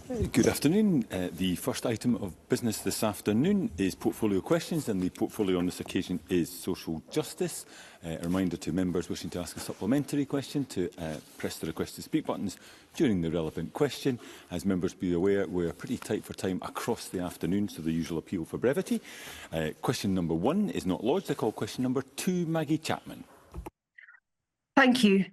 Good afternoon. The first item of business this afternoon is portfolio questions, and the portfolio on this occasion is social justice. A reminder to members wishing to ask a supplementary question to press the request to speak buttons during the relevant question. As members be aware, we are pretty tight for time across the afternoon, so the usual appeal for brevity. Question number 1 is not lodged. I call question number 2, Maggie Chapman. Thank you.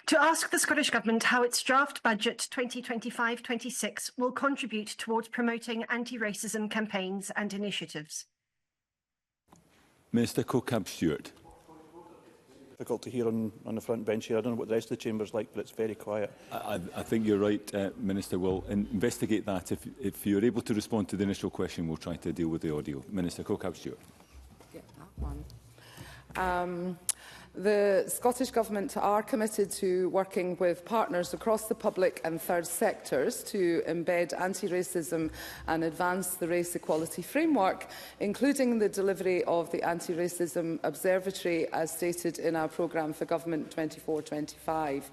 To ask the Scottish Government how its draft budget 2025-26 will contribute towards promoting anti-racism campaigns and initiatives. Minister Kokab-Stewart. Difficult to hear on the front bench here. I don't know what the rest of the chamber is like, but it's very quiet. I think you're right, Minister. We'll investigate that. If you're able to respond to the initial question, we'll try to deal with the audio. Minister Kokab-Stewart. Get that one. The Scottish Government are committed to working with partners across the public and third sectors to embed anti-racism and advance the race equality framework, including the delivery of the Anti-Racism Observatory as stated in our programme for Government 24-25.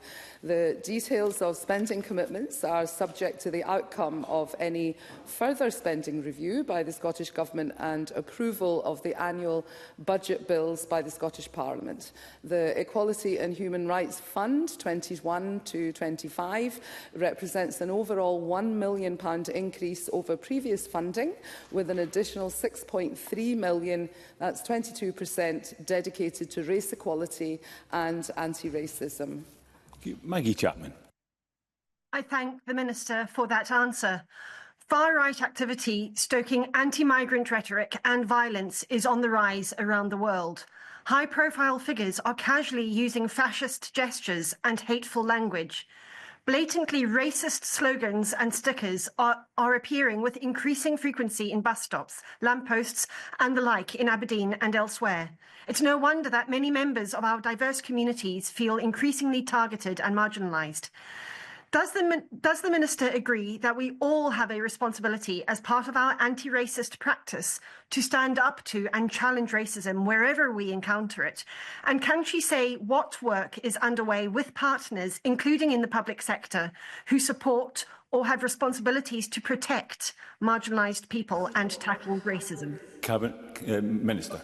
The details of spending commitments are subject to the outcome of any further spending review by the Scottish Government and approval of the annual budget bills by the Scottish Parliament. The Equality and Human Rights Fund 21-25 represents an overall £1 million increase over previous funding, with an additional £6.3 million, that's 22%, dedicated to race equality and anti-racism. Maggie Chapman. I thank the Minister for that answer. Far-right activity stoking anti-migrant rhetoric and violence is on the rise around the world. High-profile figures are casually using fascist gestures and hateful language. Blatantly racist slogans and stickers are appearing with increasing frequency in bus stops, lampposts and the like in Aberdeen and elsewhere. It's no wonder that many members of our diverse communities feel increasingly targeted and marginalised. Does the Minister agree that we all have a responsibility as part of our anti-racist practice to stand up to and challenge racism wherever we encounter it? And can she say what work is underway with partners, including in the public sector, who support or have responsibilities to protect marginalised people and tackle racism? Cabinet Minister.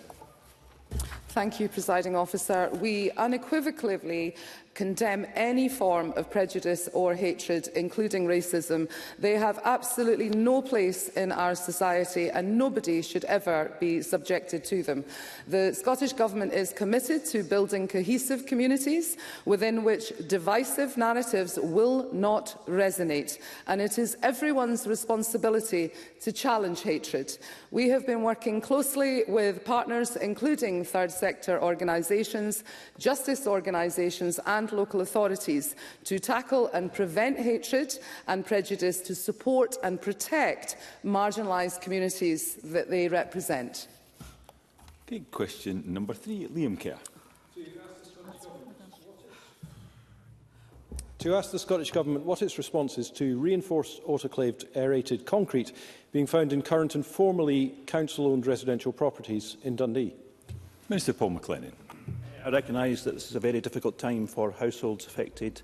Thank you, Presiding Officer. We unequivocally condemn any form of prejudice or hatred, including racism. They have absolutely no place in our society and nobody should ever be subjected to them. The Scottish Government is committed to building cohesive communities within which divisive narratives will not resonate, and it is everyone's responsibility to challenge hatred. We have been working closely with partners, including third sector organisations, justice organisations and local authorities, to tackle and prevent hatred and prejudice, to support and protect marginalised communities that they represent. Okay, question number 3, Liam Kerr. To ask the Scottish Government what its response is to reinforced autoclaved aerated concrete being found in current and formerly council-owned residential properties in Dundee. Minister Paul McLennan. I recognise that this is a very difficult time for households affected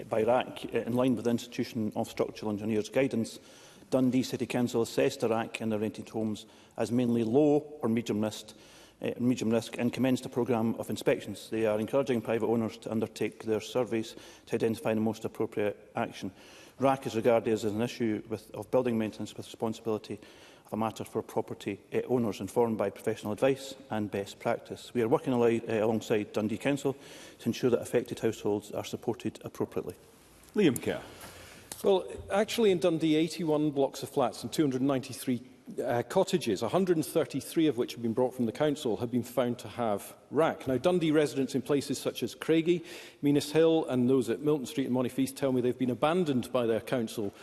by RAC. In line with the Institution of Structural Engineers guidance, Dundee City Council assessed the RAC in their rented homes as mainly low or medium risk and commenced a programme of inspections. They are encouraging private owners to undertake their surveys to identify the most appropriate action. RAC is regarded as an issue of building maintenance with responsibility of a matter for property owners, informed by professional advice and best practice. We are working alongside Dundee Council to ensure that affected households are supported appropriately. Liam Kerr. Well, actually in Dundee, 81 blocks of flats and 293 cottages, 133 of which have been brought from the council, have been found to have RAC. Now, Dundee residents in places such as Craigie, Menis Hill and those at Milton Street and Monifeast tell me they've been abandoned by their council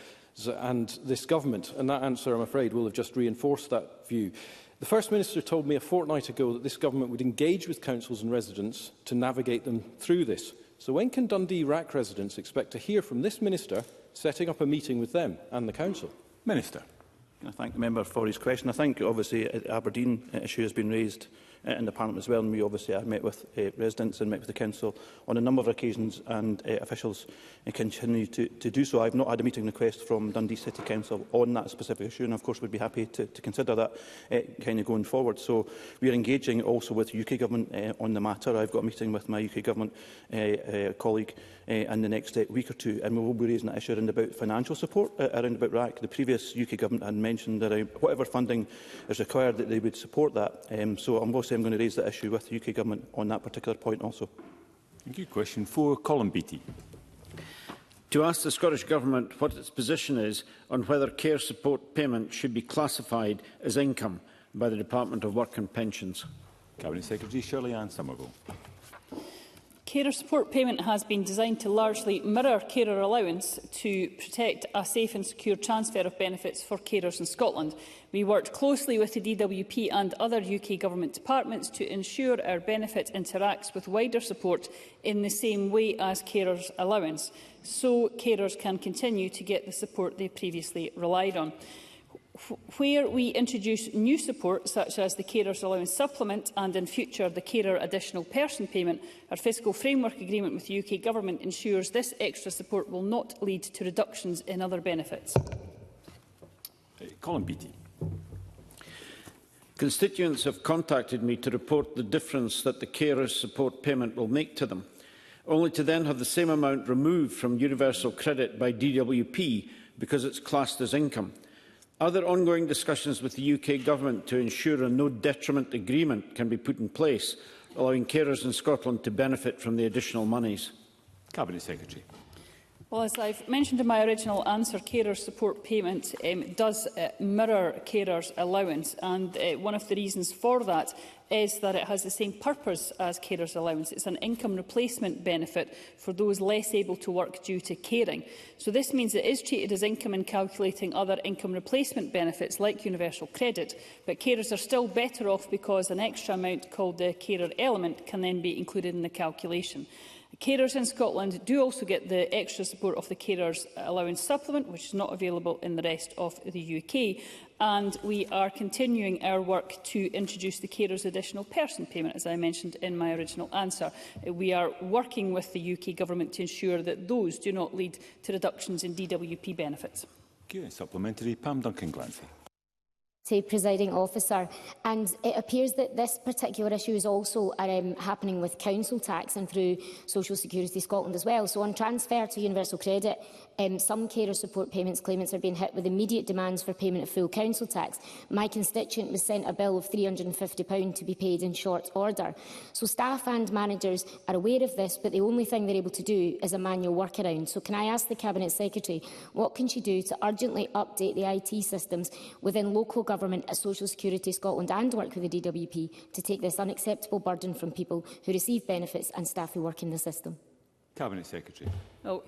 and this government, and that answer, I'm afraid, will have just reinforced that view. The First Minister told me a fortnight ago that this government would engage with councils and residents to navigate them through this. So when can Dundee RAC residents expect to hear from this Minister setting up a meeting with them and the council? Minister. I thank the member for his question. I think, obviously, the Aberdeen issue has been raised in the Parliament as well, and we obviously have met with residents and met with the Council on a number of occasions, and officials continue to do so. I have not had a meeting request from Dundee City Council on that specific issue, and of course would be happy to consider that kind of going forward. So we are engaging also with UK Government on the matter. I've got a meeting with my UK Government colleague in the next week or two, and we will be raising that issue around about financial support around about RAC. The previous UK Government had mentioned that whatever funding is required, that they would support that. So I'm going to raise that issue with the UK Government on that particular point also. Thank you. Question 4, Colin Beattie. To ask the Scottish Government what its position is on whether care support payment should be classified as income by the Department of Work and Pensions. Cabinet Secretary Shirley-Ann Somerville. Carer support payment has been designed to largely mirror carer allowance to protect a safe and secure transfer of benefits for carers in Scotland. We worked closely with the DWP and other UK Government departments to ensure our benefit interacts with wider support in the same way as carers' allowance, so carers can continue to get the support they previously relied on. Where we introduce new support, such as the Carers Allowance Supplement and in future the Carer Additional Person Payment, our fiscal framework agreement with the UK Government ensures this extra support will not lead to reductions in other benefits. Colin Beattie. Constituents have contacted me to report the difference that the carers support payment will make to them, only to then have the same amount removed from universal credit by DWP because it's classed as income. Are there ongoing discussions with the UK Government to ensure a no-detriment agreement can be put in place, allowing carers in Scotland to benefit from the additional monies? Cabinet Secretary. Well, as I've mentioned in my original answer, carers support payment does mirror carers allowance, and one of the reasons for that is that it has the same purpose as carers allowance. It's an income replacement benefit for those less able to work due to caring. So this means it is treated as income in calculating other income replacement benefits like universal credit, but carers are still better off because an extra amount called the carer element can then be included in the calculation. Carers in Scotland do also get the extra support of the Carers Allowance Supplement, which is not available in the rest of the UK. And we are continuing our work to introduce the Carers Additional Person Payment, as I mentioned in my original answer. We are working with the UK Government to ensure that those do not lead to reductions in DWP benefits. Thank you. Supplementary, Pam Duncan-Glancy. Presiding officer, and it appears that this particular issue is also happening with council tax and through Social Security Scotland as well. So on transfer to universal credit, some carer support payments claimants are being hit with immediate demands for payment of full council tax. My constituent was sent a bill of £350 to be paid in short order. So staff and managers are aware of this, but the only thing they're able to do is a manual workaround. So can I ask the Cabinet Secretary, what can she do to urgently update the IT systems within local government at Social Security Scotland and work with the DWP to take this unacceptable burden from people who receive benefits and staff who work in the system? Cabinet Secretary. Well,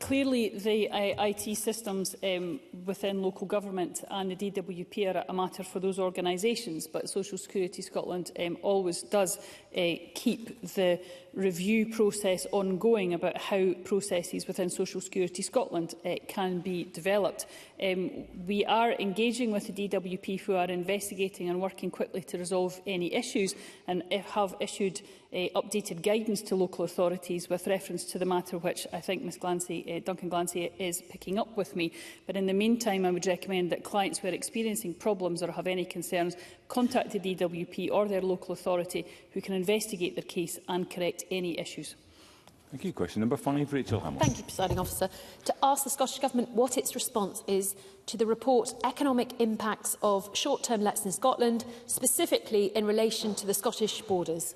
clearly the IT systems within local government and the DWP are a matter for those organisations, but Social Security Scotland always does keep the review process ongoing about how processes within Social Security Scotland can be developed. We are engaging with the DWP, who are investigating and working quickly to resolve any issues, and have issued updated guidance to local authorities with reference to the matter which I think Ms Duncan-Glancy is picking up with me. But in the meantime, I would recommend that clients who are experiencing problems or have any concerns contact the DWP or their local authority, who can investigate their case and correct any issues. Thank you. Question number 5, Rachel Hamilton. Thank you, Presiding Officer. To ask the Scottish Government what its response is to the report Economic Impacts of Short-Term Lets in Scotland, specifically in relation to the Scottish borders.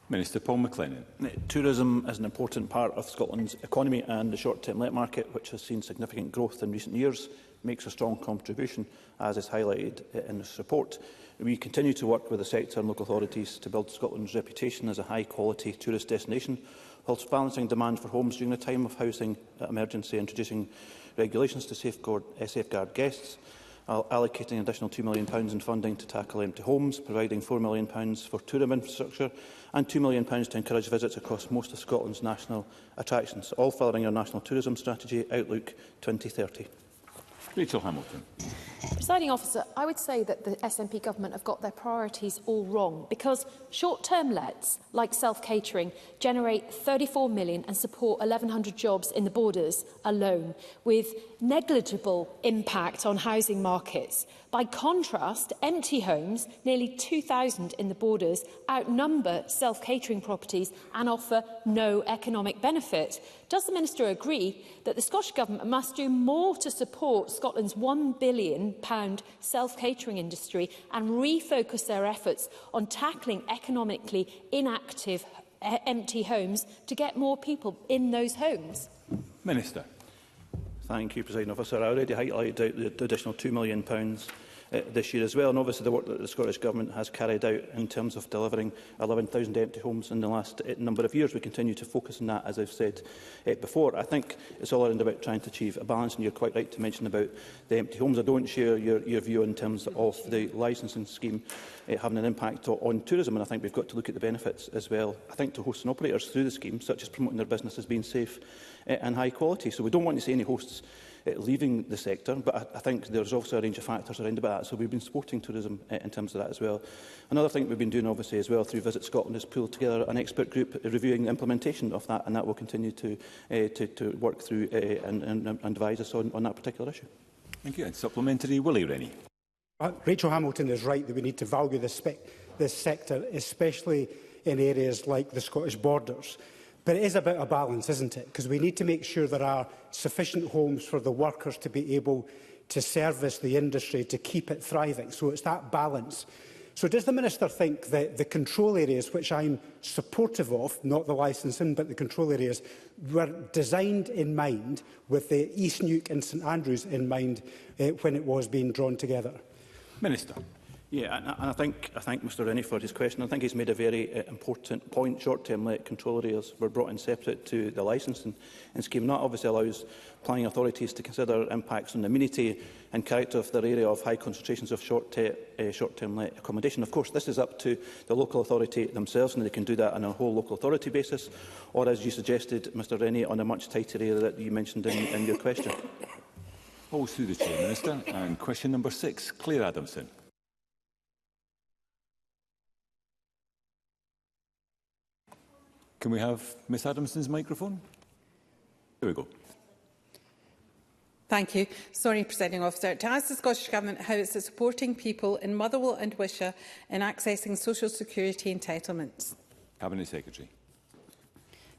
Minister Paul McLennan. Tourism is an important part of Scotland's economy, and the short-term let market, which has seen significant growth in recent years, makes a strong contribution, as is highlighted in this report. We continue to work with the sector and local authorities to build Scotland's reputation as a high-quality tourist destination, whilst balancing demand for homes during a time of housing emergency, introducing regulations to safeguard guests, allocating an additional £2 million in funding to tackle empty homes, providing £4 million for tourism infrastructure and £2 million to encourage visits across most of Scotland's national attractions, all following our National Tourism Strategy Outlook 2030. Rachel Hamilton. Presiding officer, I would say that the SNP government have got their priorities all wrong, because short-term lets, like self-catering, generate 34 million and support 1,100 jobs in the Borders alone, with negligible impact on housing markets. By contrast, empty homes, nearly 2,000 in the Borders, outnumber self-catering properties and offer no economic benefit. Does the Minister agree that the Scottish Government must do more to support Scotland's £1 billion self-catering industry and refocus their efforts on tackling economically inactive empty homes to get more people in those homes? Minister. Thank you, Presiding Officer. I already highlighted the additional £2 million this year as well, and obviously the work that the Scottish Government has carried out in terms of delivering 11,000 empty homes in the last number of years. We continue to focus on that, as I've said before. I think it's all around about trying to achieve a balance, and you're quite right to mention about the empty homes. I don't share your view in terms of the licensing scheme having an impact on tourism, and I think we've got to look at the benefits as well. I think to hosts and operators through the scheme, such as promoting their business as being safe and high quality. So we don't want to see any hosts leaving the sector, but I think there's also a range of factors around about that, so we've been supporting tourism in terms of that as well. Another thing we've been doing obviously as well through Visit Scotland is pull together an expert group reviewing the implementation of that, and that will continue to work through and advise us on that particular issue. Thank you. And supplementary, Willie Rennie. Rachel Hamilton is right that we need to value this sector, especially in areas like the Scottish Borders. But it is about a balance, isn't it? Because we need to make sure there are sufficient homes for the workers to be able to service the industry, to keep it thriving. So it's that balance. So does the Minister think that the control areas, which I'm supportive of, not the licensing, but the control areas, were designed in mind with the East Neuk and St Andrews in mind when it was being drawn together? Minister. Yeah, and I thank Mr Rennie for his question. I think he's made a very important point. Short-term let control areas were brought in separate to the licensing scheme. That obviously allows planning authorities to consider impacts on the amenity and character of their area of high concentrations of short-term let accommodation. Of course, this is up to the local authority themselves, and they can do that on a whole local authority basis, or, as you suggested, Mr Rennie, on a much tighter area that you mentioned in your question. Always through the Chair, Minister. And question number 6, Claire Adamson. Can we have Ms Adamson's microphone? There we go. Thank you. Sorry, Presiding Officer. To ask the Scottish Government how it is supporting people in Motherwell and Wishaw in accessing social security entitlements. Cabinet Secretary.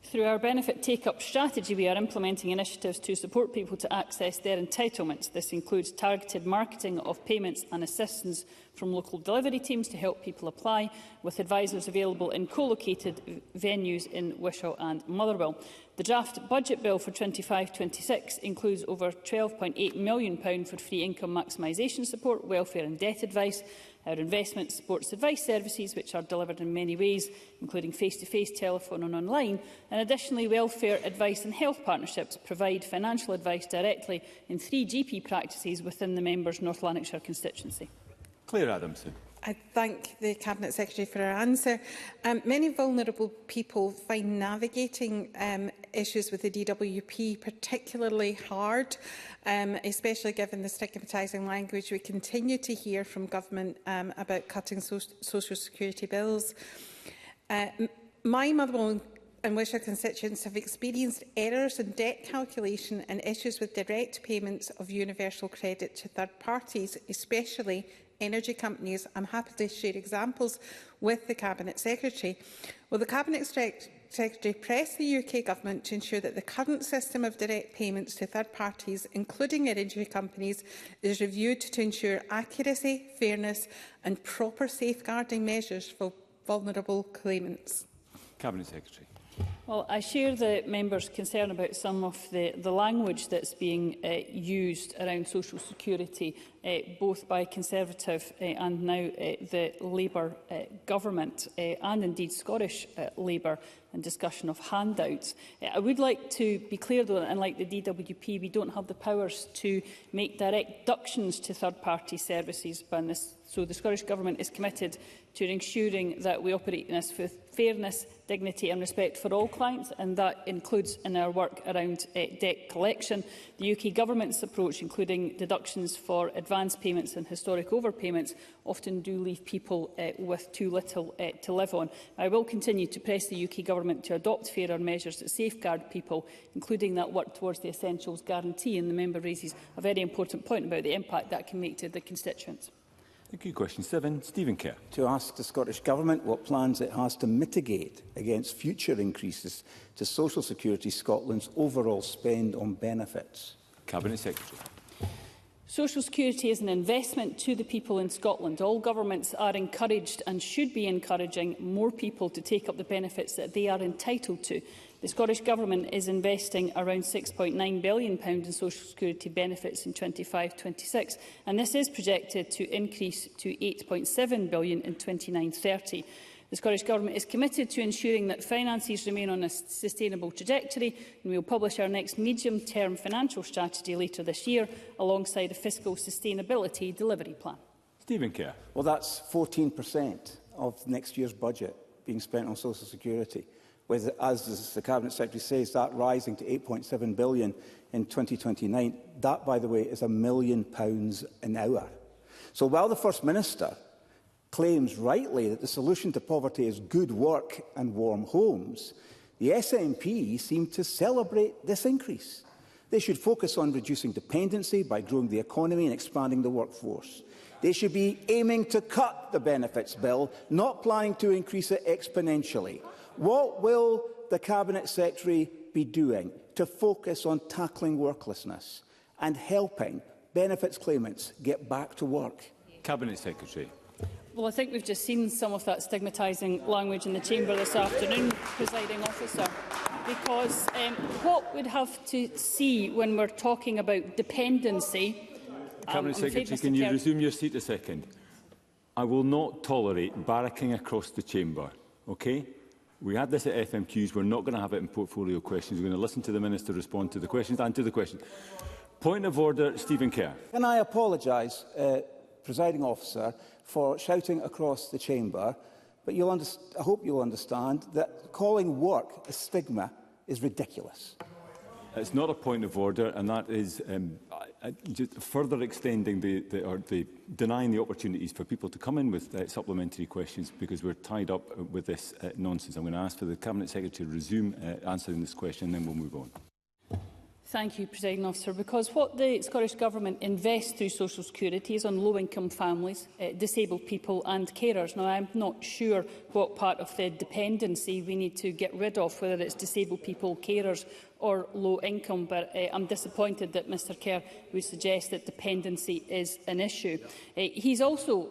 Through our benefit take-up strategy, we are implementing initiatives to support people to access their entitlements. This includes targeted marketing of payments and assistance from local delivery teams to help people apply, with advisors available in co-located venues in Wishaw and Motherwell. The draft budget bill for 25-26 includes over £12.8 million for free income maximisation support, welfare and debt advice. Our investment supports advice services, which are delivered in many ways, including face-to-face, telephone and online. And additionally, welfare advice and health partnerships provide financial advice directly in 3 GP practices within the member's North Lanarkshire constituency. Claire Adamson. I thank the Cabinet Secretary for her answer. Many vulnerable people find navigating issues with the DWP particularly hard, especially given the stigmatising language we continue to hear from government about cutting social security bills. My Motherwell and Wishaw constituents have experienced errors in debt calculation and issues with direct payments of universal credit to third parties, especially energy companies. I'm happy to share examples with the Cabinet Secretary. Will the Cabinet Secretary press the UK Government to ensure that the current system of direct payments to third parties, including energy companies, is reviewed to ensure accuracy, fairness and proper safeguarding measures for vulnerable claimants? Cabinet Secretary. Well, I share the member's concern about some of the language that's being used around social security both by Conservative and now the Labour government, and indeed Scottish Labour, and discussion of handouts. I would like to be clear, though, that unlike the DWP, we don't have the powers to make direct deductions to third-party services. So the Scottish Government is committed to ensuring that we operate in this with fairness, dignity and respect for all clients, and that includes in our work around debt collection. The UK Government's approach, including deductions for advance payments and historic overpayments, often do leave people with too little to live on. I will continue to press the UK Government to adopt fairer measures that safeguard people, including that work towards the Essentials Guarantee, and the member raises a very important point about the impact that can make to the constituents. Thank you. Question 7, Stephen Kerr. To ask the Scottish Government what plans it has to mitigate against future increases to Social Security Scotland's overall spend on benefits. Cabinet Secretary. Social Security is an investment to the people in Scotland. All governments are encouraged and should be encouraging more people to take up the benefits that they are entitled to. The Scottish Government is investing around £6.9 billion in social security benefits in 25-26, and this is projected to increase to £8.7 billion in 29-30. The Scottish Government is committed to ensuring that finances remain on a sustainable trajectory, and we will publish our next medium-term financial strategy later this year, alongside a fiscal sustainability delivery plan. Stephen Kerr. Well, that's 14% of next year's budget being spent on social security, with, as the Cabinet Secretary says, that rising to £8.7 billion in 2029. That, by the way, is £1 million an hour. So while the First Minister claims rightly that the solution to poverty is good work and warm homes, the SNP seem to celebrate this increase. They should focus on reducing dependency by growing the economy and expanding the workforce. They should be aiming to cut the benefits bill, not planning to increase it exponentially. What will the Cabinet Secretary be doing to focus on tackling worklessness and helping benefits claimants get back to work? Cabinet Secretary. Well, I think we've just seen some of that stigmatising language in the Chamber this afternoon, Presiding Officer, because what we'd have to see when we're talking about dependency... Cabinet Secretary, can you resume your seat a second? I will not tolerate barracking across the Chamber, okay? We had this at FMQs. We're not going to have it in portfolio questions. We're going to listen to the Minister respond to the questions and to the question. Point of order, Stephen Kerr. Can I apologise, Presiding Officer, for shouting across the Chamber, but I hope you'll understand that calling work a stigma is ridiculous. It's not a point of order, and that is just further extending denying the opportunities for people to come in with supplementary questions, because we're tied up with this nonsense. I'm going to ask for the Cabinet Secretary to resume answering this question, and then we'll move on. Thank you, Presiding Officer. Because what the Scottish Government invests through social security is on low-income families, disabled people and carers. Now, I'm not sure what part of the dependency we need to get rid of, whether it's disabled people, carers or low income, but I'm disappointed that Mr Kerr would suggest that dependency is an issue. He's also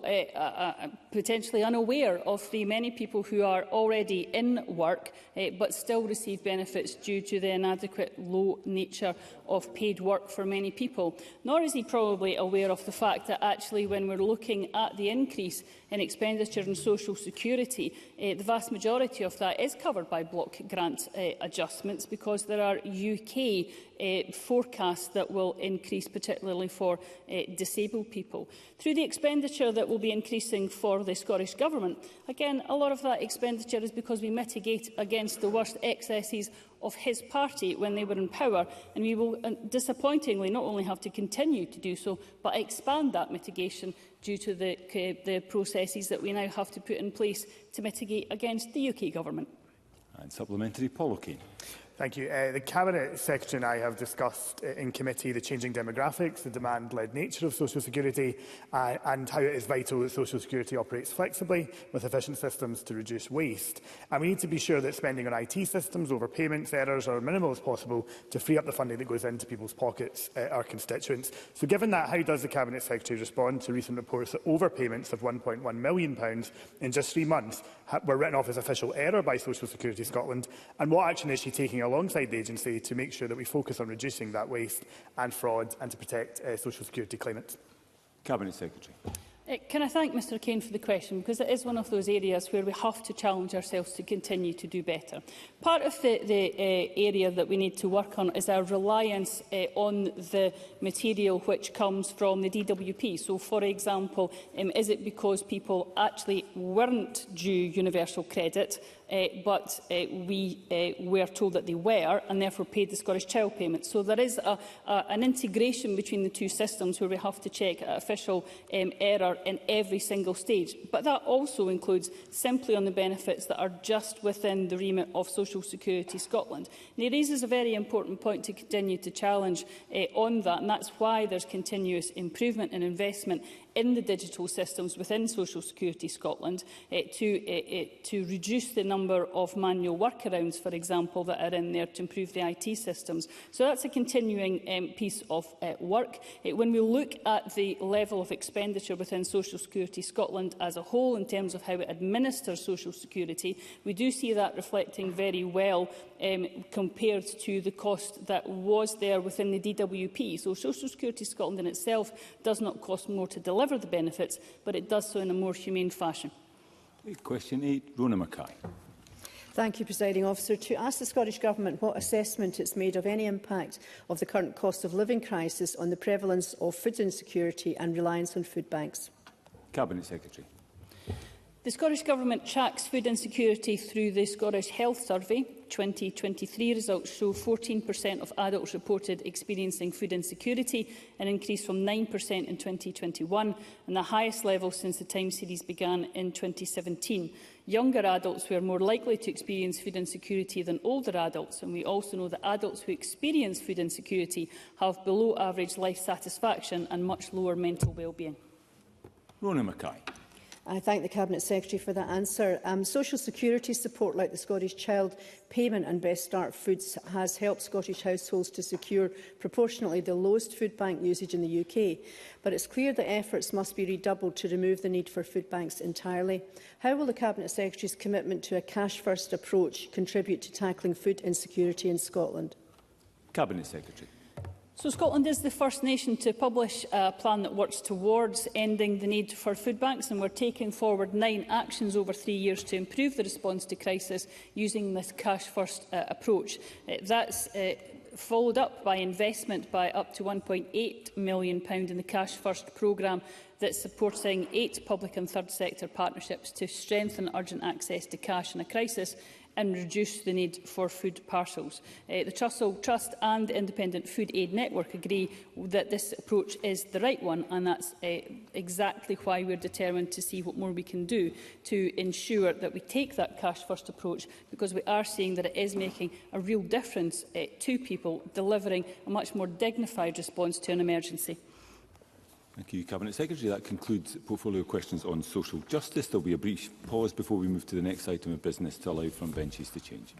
potentially unaware of the many people who are already in work but still receive benefits due to the inadequate low nature of paid work for many people. Nor is he probably aware of the fact that actually when we're looking at the increase in expenditure in social security, the vast majority of that is covered by block grant adjustments, because there are UK forecasts that will increase, particularly for disabled people. Through the expenditure that will be increasing for the Scottish Government, again, a lot of that expenditure is because we mitigate against the worst excesses of his party when they were in power, and we will disappointingly not only have to continue to do so, but expand that mitigation due to the processes that we now have to put in place to mitigate against the UK Government. And supplementary, Paul O'Kane. Thank you. The Cabinet Secretary and I have discussed in committee the changing demographics, the demand-led nature of social security, and how it is vital that social security operates flexibly with efficient systems to reduce waste. And we need to be sure that spending on IT systems, overpayments, errors are as minimal as possible to free up the funding that goes into people's pockets, our constituents. So given that, how does the Cabinet Secretary respond to recent reports that overpayments of £1.1 million in just 3 months were written off as official error by Social Security Scotland? And what action is she taking alongside the agency to make sure that we focus on reducing that waste and fraud and to protect social security claimants? Cabinet Secretary. Can I thank Mr Kane for the question, because it is one of those areas where we have to challenge ourselves to continue to do better. Part of the area that we need to work on is our reliance on the material which comes from the DWP. So, for example, is it because people actually weren't due universal credit, but we were told that they were, and therefore paid the Scottish Child Payment? So there is an integration between the two systems where we have to check official error in every single stage. But that also includes simply on the benefits that are just within the remit of Social Security Scotland. And it raises a very important point to continue to challenge on that, and that's why there's continuous improvement and investment in the digital systems within Social Security Scotland to reduce the number of manual workarounds, for example, that are in there to improve the IT systems. So that's a continuing piece of work. When we look at the level of expenditure within Social Security Scotland as a whole in terms of how it administers social security, we do see that reflecting very well compared to the cost that was there within the DWP. So Social Security Scotland in itself does not cost more to deliver the benefits, but it does so in a more humane fashion. Question 8, Rona Mackay. Thank you, Presiding Officer. To ask the Scottish Government what assessment it's made of any impact of the current cost of living crisis on the prevalence of food insecurity and reliance on food banks. Cabinet Secretary. The Scottish Government tracks food insecurity through the Scottish Health Survey. 2023 results show 14% of adults reported experiencing food insecurity, an increase from 9% in 2021 and the highest level since the time series began in 2017. Younger adults were more likely to experience food insecurity than older adults, and we also know that adults who experience food insecurity have below average life satisfaction and much lower mental well-being. Rona Mackay. I thank the Cabinet Secretary for that answer. Social security support like the Scottish Child Payment and Best Start Foods has helped Scottish households to secure proportionately the lowest food bank usage in the UK. But it's clear that efforts must be redoubled to remove the need for food banks entirely. How will the Cabinet Secretary's commitment to a cash-first approach contribute to tackling food insecurity in Scotland? Cabinet Secretary. So Scotland is the first nation to publish a plan that works towards ending the need for food banks, and we're taking forward 9 actions over 3 years to improve the response to crisis using this cash-first approach. That's followed up by investment by up to £1.8 million in the Cash First programme that's supporting 8 public and third sector partnerships to strengthen urgent access to cash in a crisis and reduce the need for food parcels. The Trussell Trust and the Independent Food Aid Network agree that this approach is the right one, and that's exactly why we're determined to see what more we can do to ensure that we take that cash-first approach, because we are seeing that it is making a real difference to people, delivering a much more dignified response to an emergency. Thank you, Cabinet Secretary. That concludes portfolio questions on social justice. There will be a brief pause before we move to the next item of business to allow front benches to change.